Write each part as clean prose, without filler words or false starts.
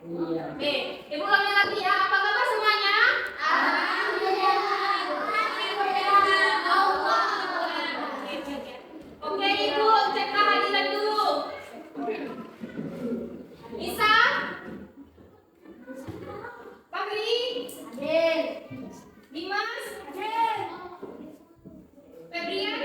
Oke, Ibu ulangi lagi ya. Apa kabar semuanya? Oke, Ibu cek kehadiran dulu. Nisa, Fakri, Dimas, Febrian,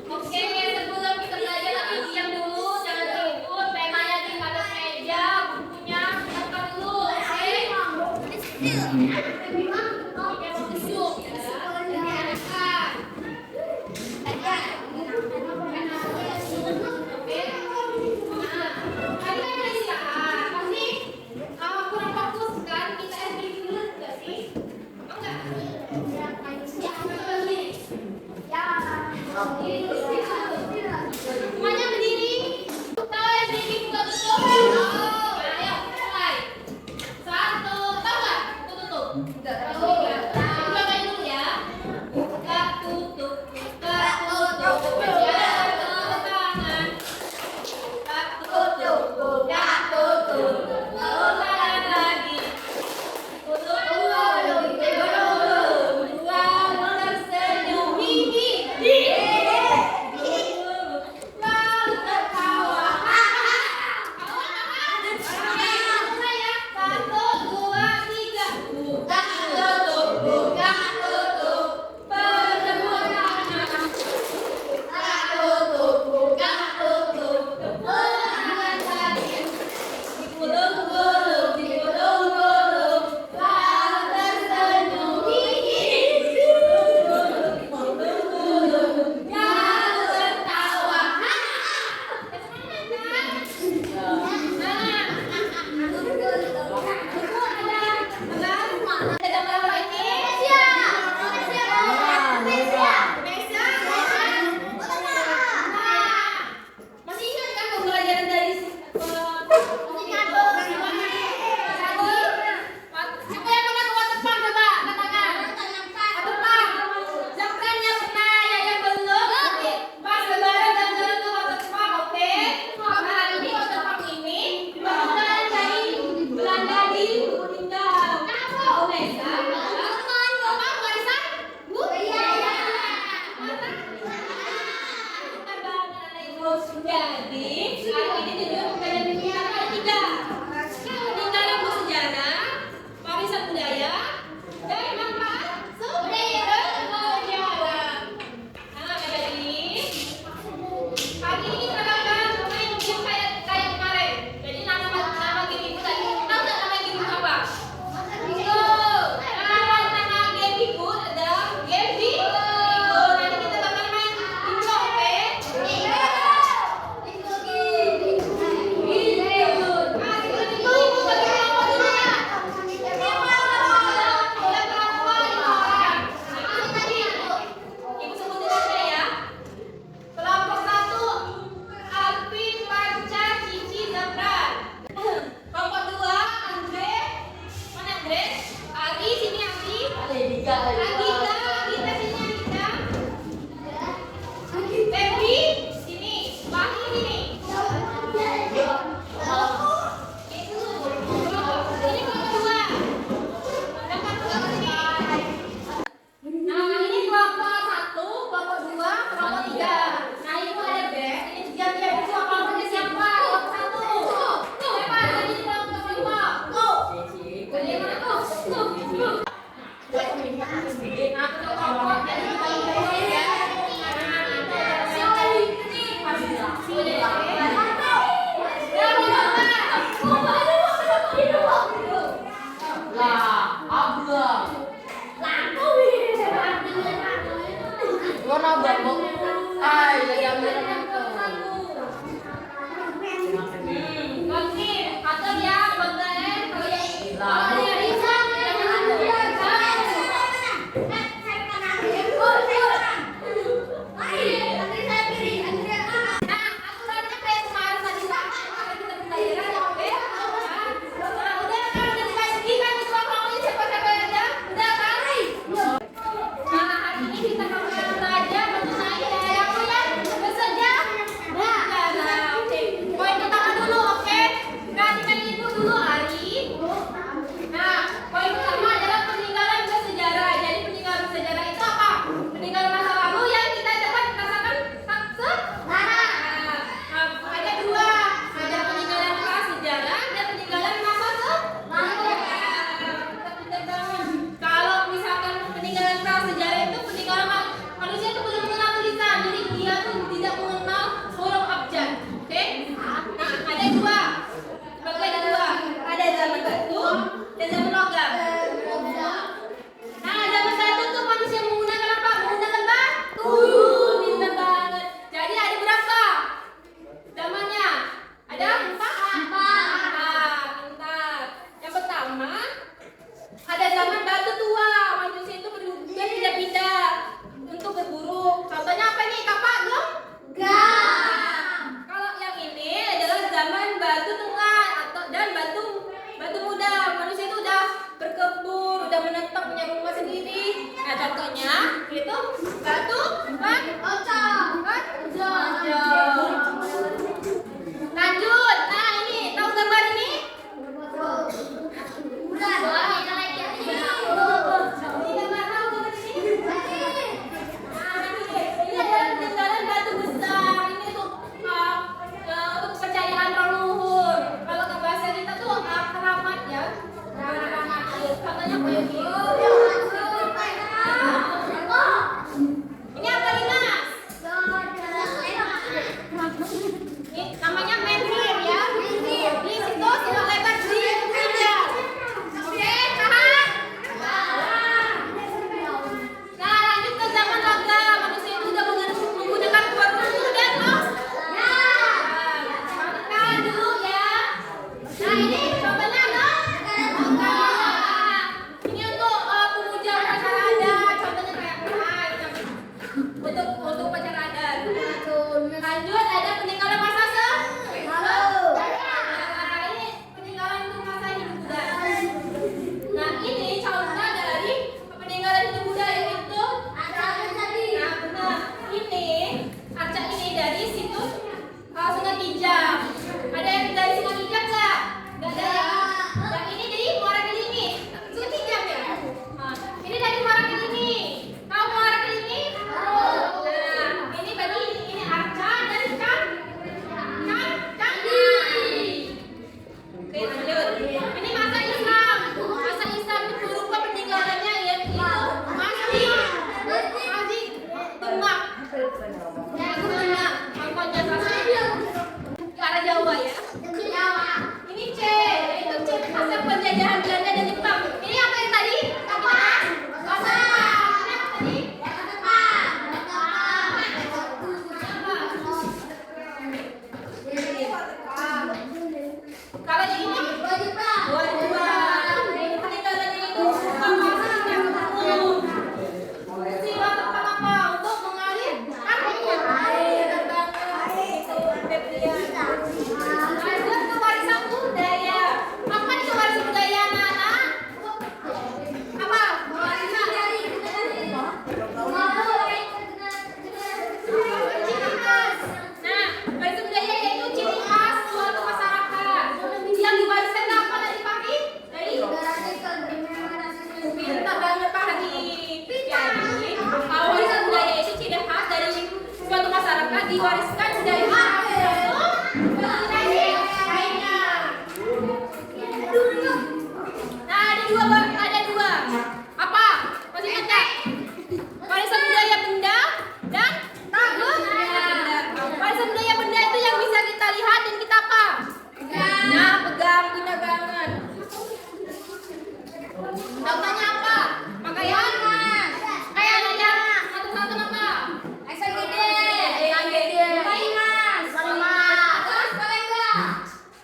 Oke, sebelum kita belajar lagi diam dulu, jangan ribut, penanya di atas meja, bukunya angkat dulu, oke? Oke, mau duduk ya. Angkat. Oke. Nah, tadi kan udah istirahat, pasti kurang fokus kan? Kita break dulu nggak sih? Oh nggak? Semuanya berdiri. Tahu breaking betul-betul. Ayo mulai. Satu, tahu nggak? Tutup. Tahu nggak? Coba main dulu ya. Buka tutup. Buka tutup. Jalan tangan. Buka tutup. Buka tutup. Ulang lagi. Tutup. Buang tersenyum. Gigi. Lalu tertawa. Mulai ya. 1, 2, 3. Buka tutup. Buka tutup. Bertemu tangan. Buka tutup. Buka tutup. Ulang lagi. Digulung-gulung. Digulung-gulung. Lalu tersenyum. Gigi. Digulung-gulung. Lalu tertawa. Ada berapa ini? Masih ingat kan pembelajaran dari siapa yang pernah ke waterpark coba angkat tangan. Waterpark. Siapa yang pernah yang belum? Pas lebaran dan jalan ke waterpark, oke? Maka hari ini waterpark ini dibangun dari Belanda di Meninggal. Oh, Nesa. Apa, Marisa? Bu? Jadi, hari ini tujuan pembelajaran kita ada 3. Peninggalan bersejarah, warisan budaya, dan manfaat sejarah. Nah, jadi hari ini kita akan main game kayak kemarin. Jadi nama game ibu tadi, tahu nggak nama game ibu apa? Bingo. Nama game ibu adalah game bingo. Nanti kita bakal main bingo, oke? Bingo. Lanjut, ada peninggalan masa Halo. Nah, ini peninggalan itu masa hidup Buddha. Nah, ini contoh dari peninggalan hidup Buddha yaitu nah, benar. Ini arca ini dari situs Sungai Kijang. Ada yang dari Sungai Kijang nggak? Nggak ada ya? Yang ini dari Muara Gelimis. Sungai Kijang ya? Nah, ini dari Muara Gelimis. Tahu Muara Gelimis? Nah, ini berarti ini arca dan candi. Oke, lanjut. Ini masa Islam. Masa Islam itu berupa peninggalannya yaitu masjid Demak. Ke arah Jawa ya. Ini C, yaitu C masa penjajahan Belanda dan Jepang. Ini apa yang tadi? Apa? Masa tadi? Kalau yang ini 22. Peninggalannya itu berupa masa yang umum. Peristiwa tentang apa? Untuk mengalir air. Lanjut ke warisan budaya. Apa itu warisan budaya, anak-anak? Apa? Warisan ciri khas. Nah, warisan budaya yaitu ciri khas suatu masyarakat yang diwariskan apa dari pagi? Dari pintar banget Pak Hadi. Jadi, warisan budaya itu ciri khas dari suatu masyarakat diwariskan dari ada dua. Apa? Masih ingat nggak? Warisan budaya benda dan benda. Warisan budaya benda itu yang bisa kita lihat dan kita apa? Nah, pegang, benda banget. Contohnya apa? Pakaian? Pakaian aja. Satu-satu apa?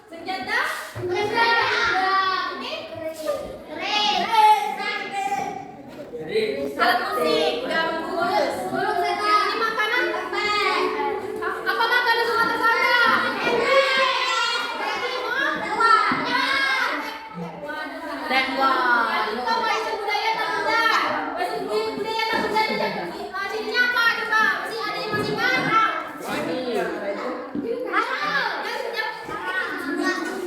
Senjata? Alat musik, gambus. Ini makanan? Apa makanan Sumatera Selatan? Lanjut ke warisan budaya Tanda. Warisan budaya Tanda itu cirinya apa? Coba, masih ada yang masih ingat?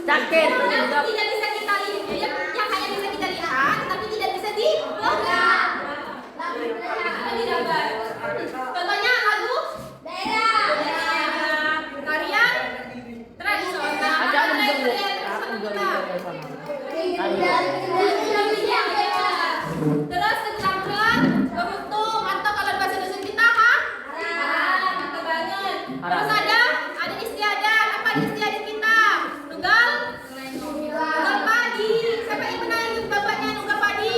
Jaket. Yang tidak bisa kita lihat, yang hanya bisa kita lihat, tapi tidak bisa dipegang. Contohnya lagu daerah, tarian tradisional. Terus keterampilan beruntung atau kalau bahasa Indonesia kita mantap banget. Terus ada istiadat. Apa istiadat kita? Nugal padi. Siapa yang pernah ikut bapaknya nugal padi?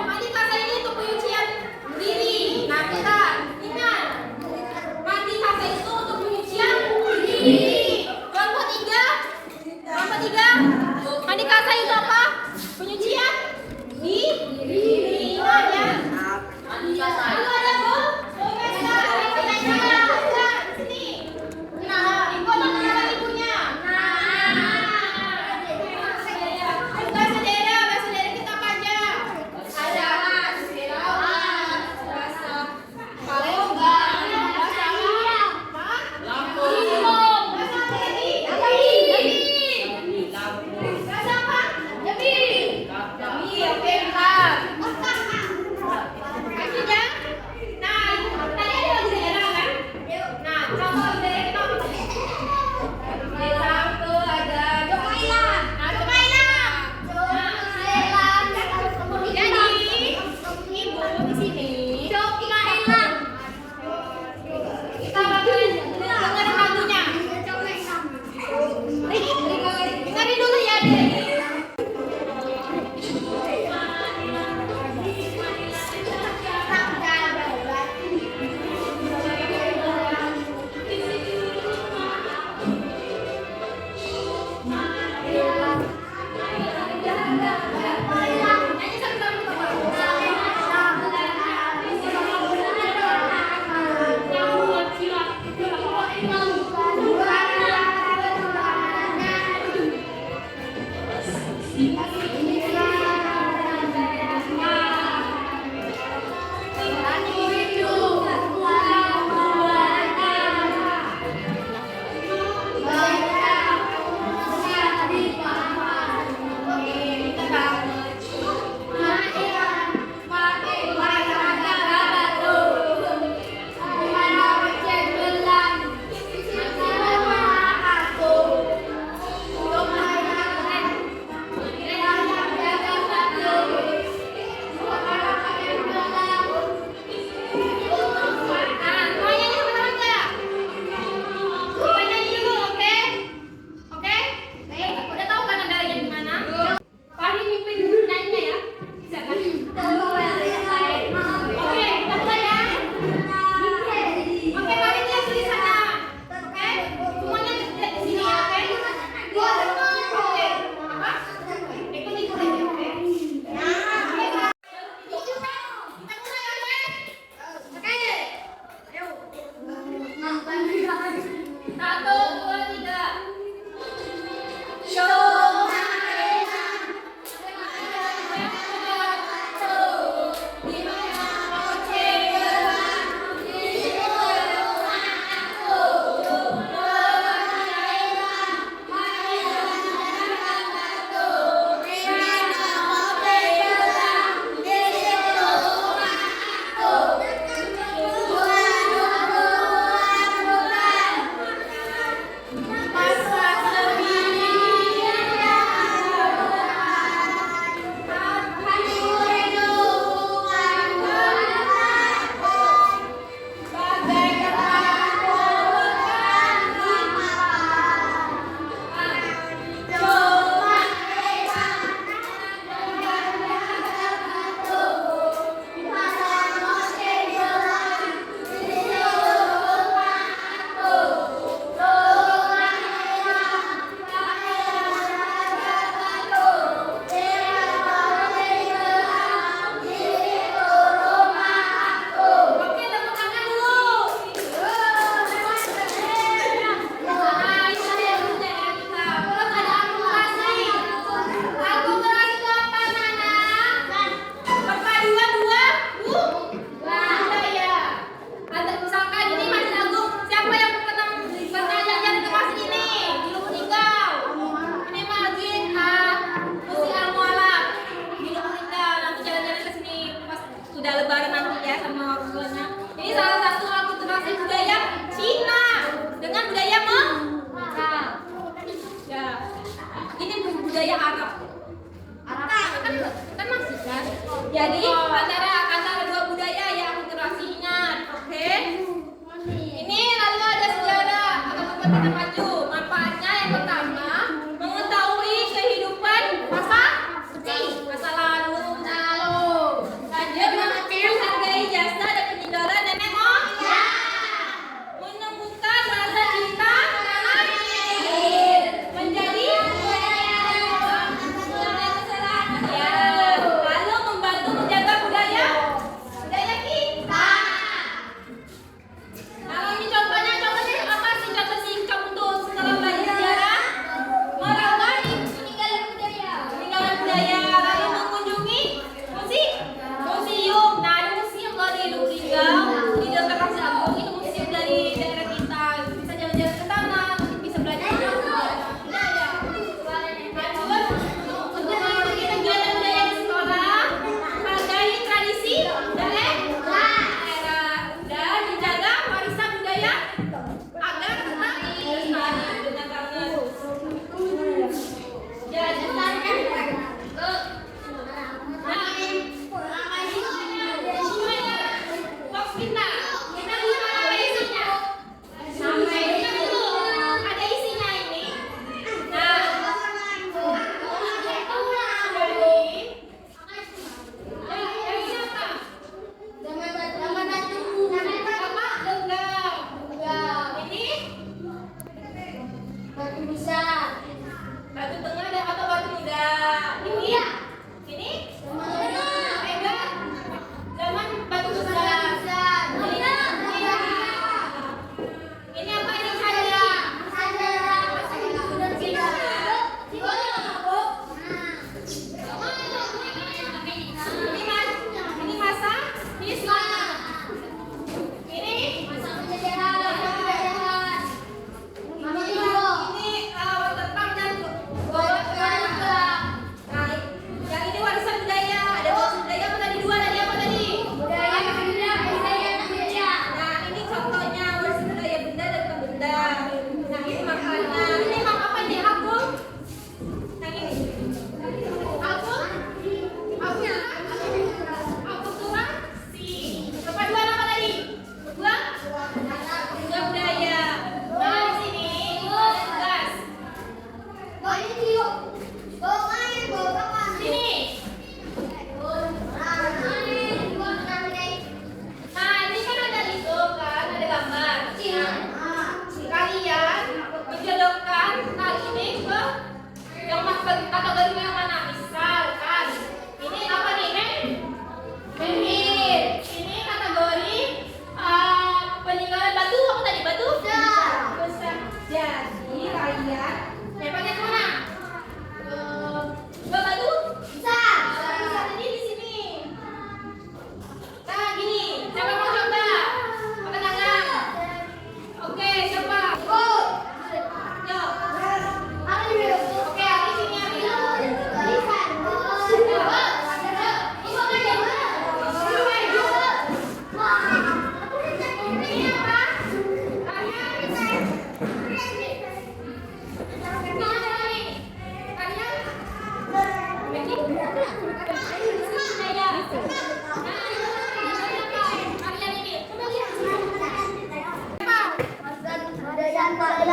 Mandi kasai ini untuk penyucian diri. Nah, kita ingat mandi kasai itu untuk penyucian diri. Kelompok tiga, mandi kasai itu apa? Penyucian diri. Ingat ya. Itu ada Bu? Sini. Nah, ibu nama ibunya. Bahasa daerah kita apa aja? Ada bahasa Palembang, bahasa Lampung, bahasa apa lagi? budaya Arab. Kan masih kan? Jadi antara dua budaya yang akulturasi ingat, oke? Ini lalu ada sejarah atau tempat kita maju. Manfaatnya yang pertama mengetahui kehidupan masa lalu. Lanjut menghargai jasa dan peninggalan nenek moyang. Menemukan rasa cinta tanah air. Menjadi lalu membantu menjaga budaya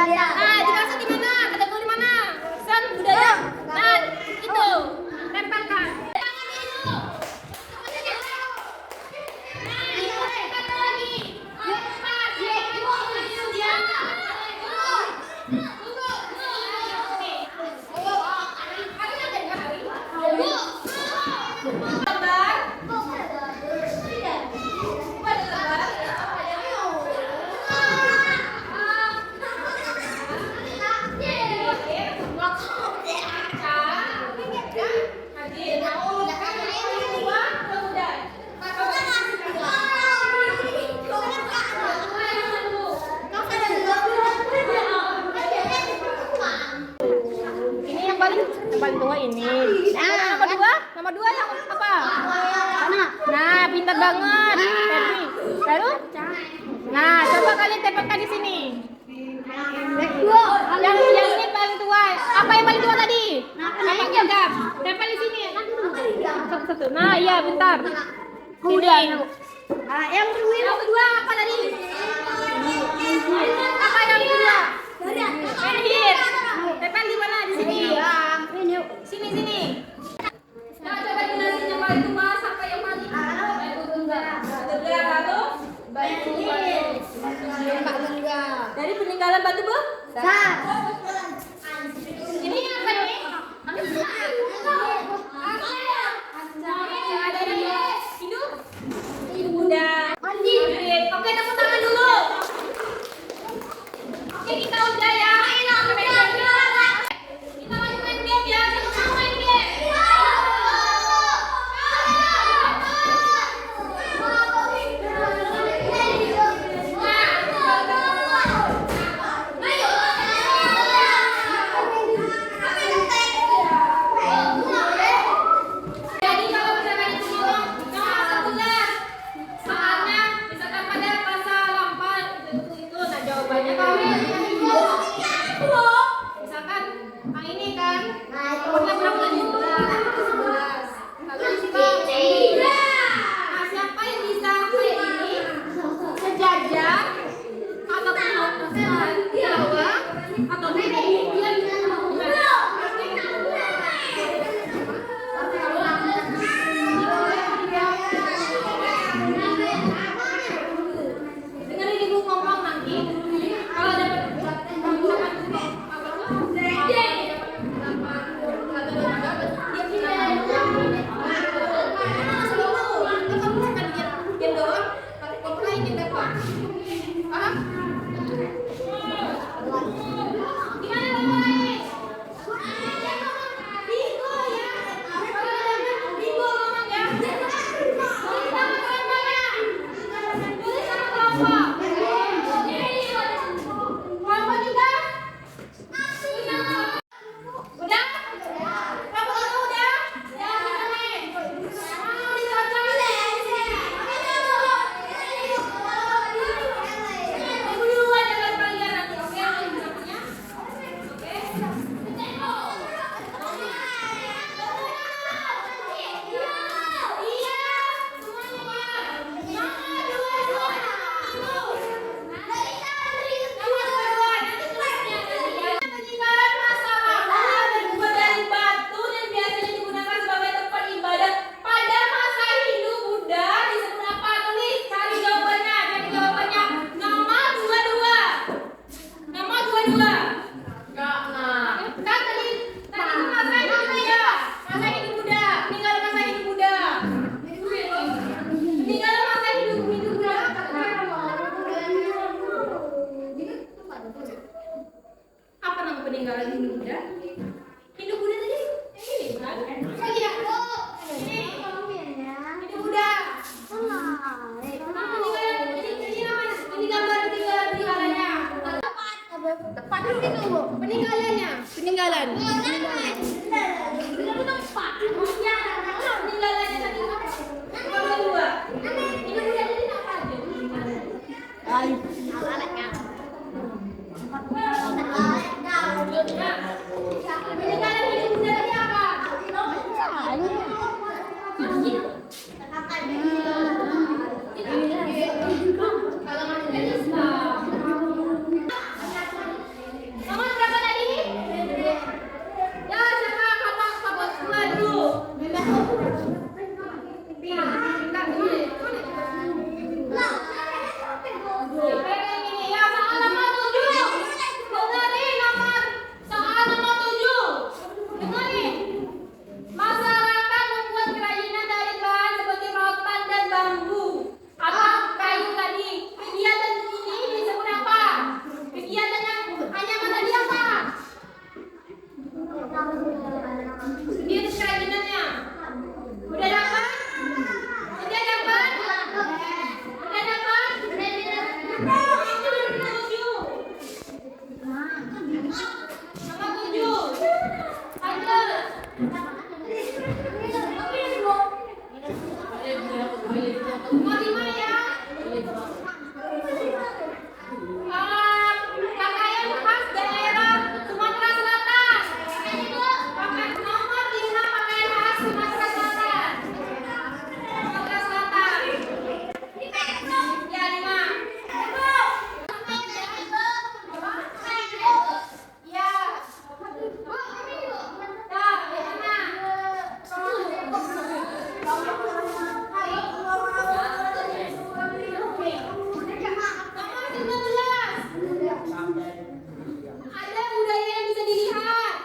Nah, dimaksud di mana? Kategori mana? Sen budaya. Nah, itu. Tempelkan. Tangan dulu. Nah, itu tempelkan lagi. Empat. Ya. Yang paling tua ini. Nah, nomor dua yang apa? Nah, pintar banget. Febri. Lalu? Nah, coba kalian tempelkan di sini. Yang ini paling tua. Apa yang paling tua tadi? Apa gagap? Tempel di sini. Satu-satu. Nah, iya, bentar. Sini. Yang kedua apa tadi? Apa yang kedua? Penhir. Tempel di mana? Di sini. Sini. Nah, coba jelasin yang paling tua sampai yang paling dari peninggalan batu besar. Ini apa ini? Hidup. Udah. Oke, tepuk tangan dulu. Oke, kita udah ya. Kita lanjut main game. Nomor 5 ya. Pakaian khas daerah Sumatera Selatan. Nomor 5 pakaian khas Sumatera Selatan. Sumatera Selatan. Ya, 5. Ya. Ada budaya yang bisa dilihat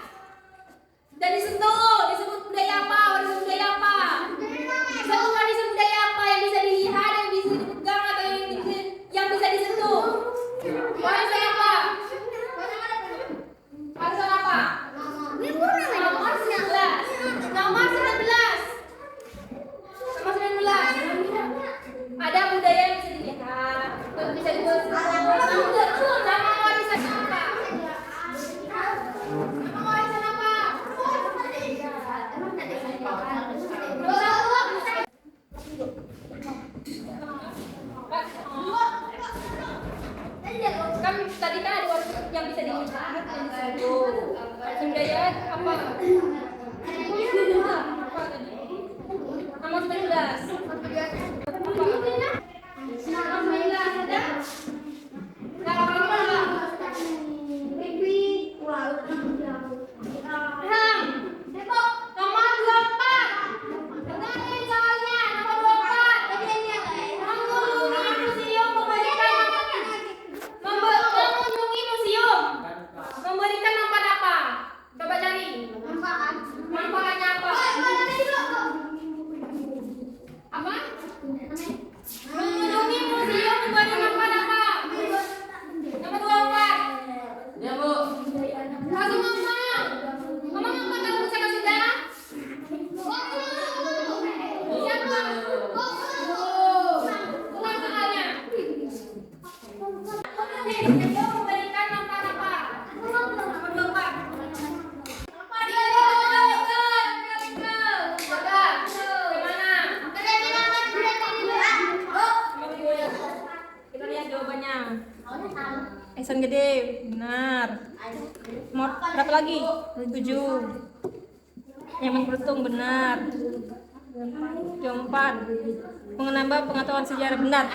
dan disentuh, disebut budaya apa? Warisan budaya apa? Satu warisan budaya apa yang bisa dilihat, yang bisa dipegang atau yang bisa disentuh? Warisan apa? Warisan apa? Nomor 19. Nomor 19. Nomor 19. Ada budaya yang bisa dilihat, bisa disentuh. Nama warisan apa? Nama warisan apa? Kan tadi kan ada warisan yang bisa dilihat dan disentuh. Warisan budaya apa? Apa tadi? Nomor 19. Apa? Nomor 19 ada? Kalau apa? Nomor 24. Dengarin soalnya. Nomor 24. Mengunjungi museum mengunjungi museum memberikan manfaat apa? Coba cari. Manfaatnya apa? Apa? Mengunjungi museum memberi manfaat apa? Nomor 24. Ya, Bu. Langsung ngomong. Ngomong apa kalau bisa kasih darah? Siapa? Bukan soalnya. Memberikan manfaat apa? Nomor 24. Jaga. Gimana? Kita lihat jawabannya. Esan gede, benar. Mau berapa lagi? 7. Yang beruntung benar. 4. Menambah pengetahuan sejarah benar.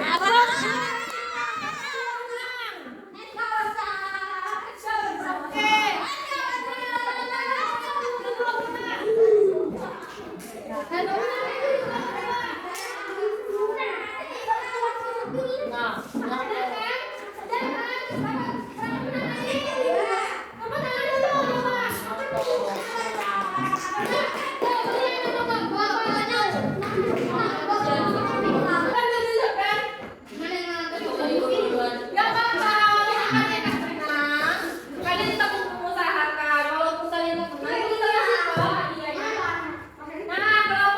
Kalian tetap mengusahakan walaupun kalian menang itu kalian suka hadiahnya. Nah, kalau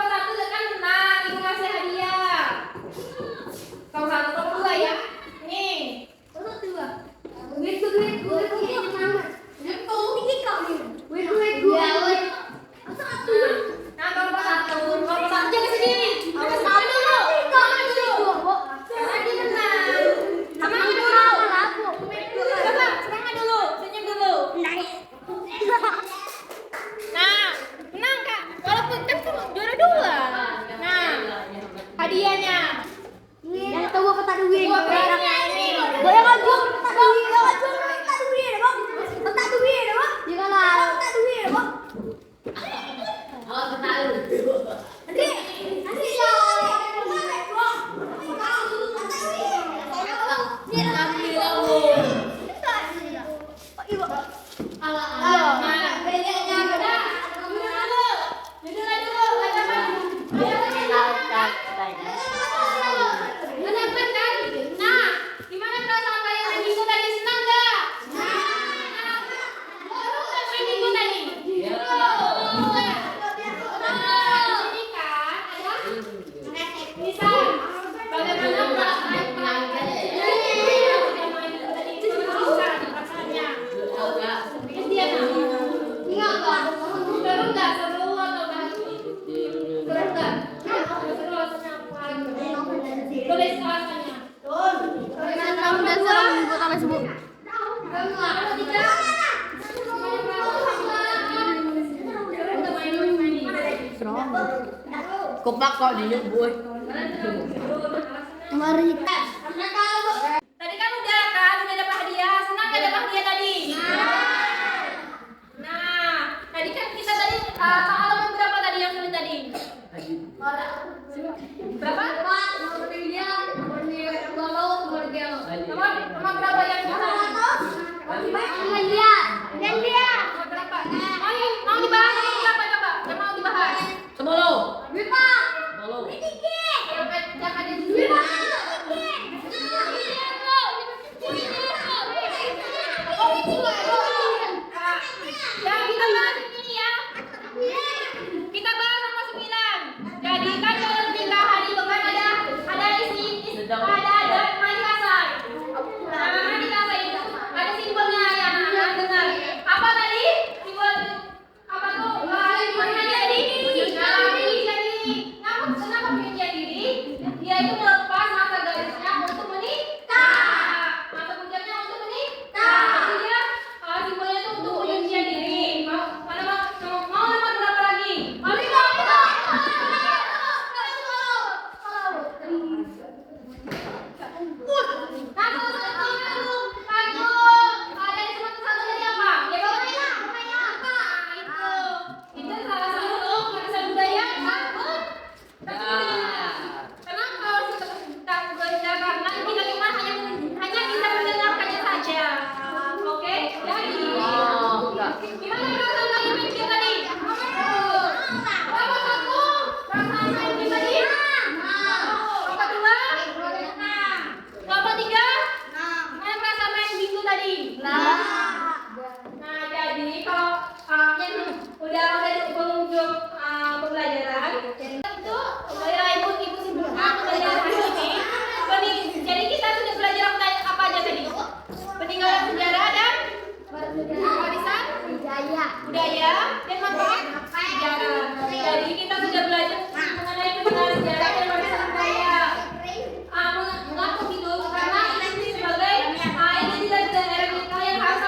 Kupak kok di boy. Mari. Tadi kan udah dapat hadiah. Senang gak dapat hadiah tadi? Nah, tadi kan kita tadi halaman berapa tadi yang sulit tadi? Berapa? Nomor berapa yang berapa? Mau dibahas berapa coba? Yang mau dibahas? 10. Jangan ada dulu. Ya, kita bahas ini ya. Kita bahas nomor 9. Jadi kan dalam nikahan itu kan ada isi ada mandi kasar. Nah, mandi kasar itu ada simbolnya ya. Nah, dengar. Apa tadi? Simbol apa tuh? Pengajian diri. Nah, pengajian diri. Kenapa pengajian diri? Dia itu melepas masa gadisnya untuk menikah. Masa puncaknya untuk menikah. Jadi dia simbolnya itu untuk pengajian diri. Mau nomor berapa lagi? Nah, jadi kalau udah di pengunjung pembelajaran itu ibu simpulkan pembelajaran hari ini. Jadi kita sudah belajar apa aja tadi? Peninggalan sejarah dan warisan budaya dan manfaat sejarah. Jadi kita sudah belajar mengenai peninggalan sejarah dan warisan budaya. Mengapa gitu? Karena ini sebagai ini tidak daerah kita yang harus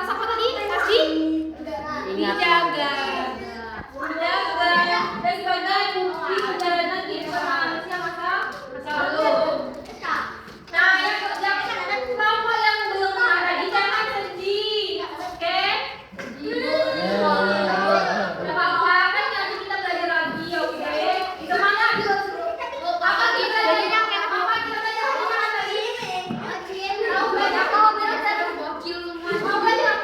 apa tadi? Kasih dijaga dan sebagai bukti perjalanan kehidupan manusia masa lalu. Nah, yang kelompok yang belum pernah tadi jangan sedih, oke? Gak apa-apa, kan nanti kita belajar lagi, oke? Semangat. Apa kita belajar tadi? Mau belajar apa coba? Mau belajar?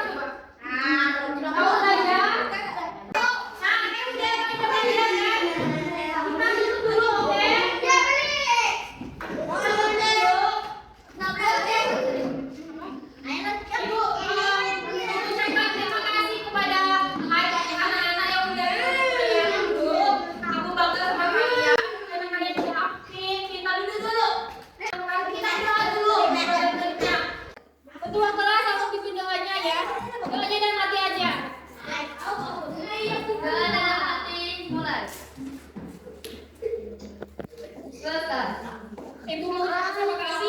Nah, ini udah kita belajar ya. Kita duduk dulu, oke? Ucapkan terima kasih kepada anak-anak yang udah dulu. Ibu bangga sama kalian. Karena kalian sudah aktif. Kita duduk dulu. Kita doa dulu. Ketua kelas langsung pimpin doanya ya. Doanya dan mati aja. Doa dan mati mulai. Ibu mau terima kasih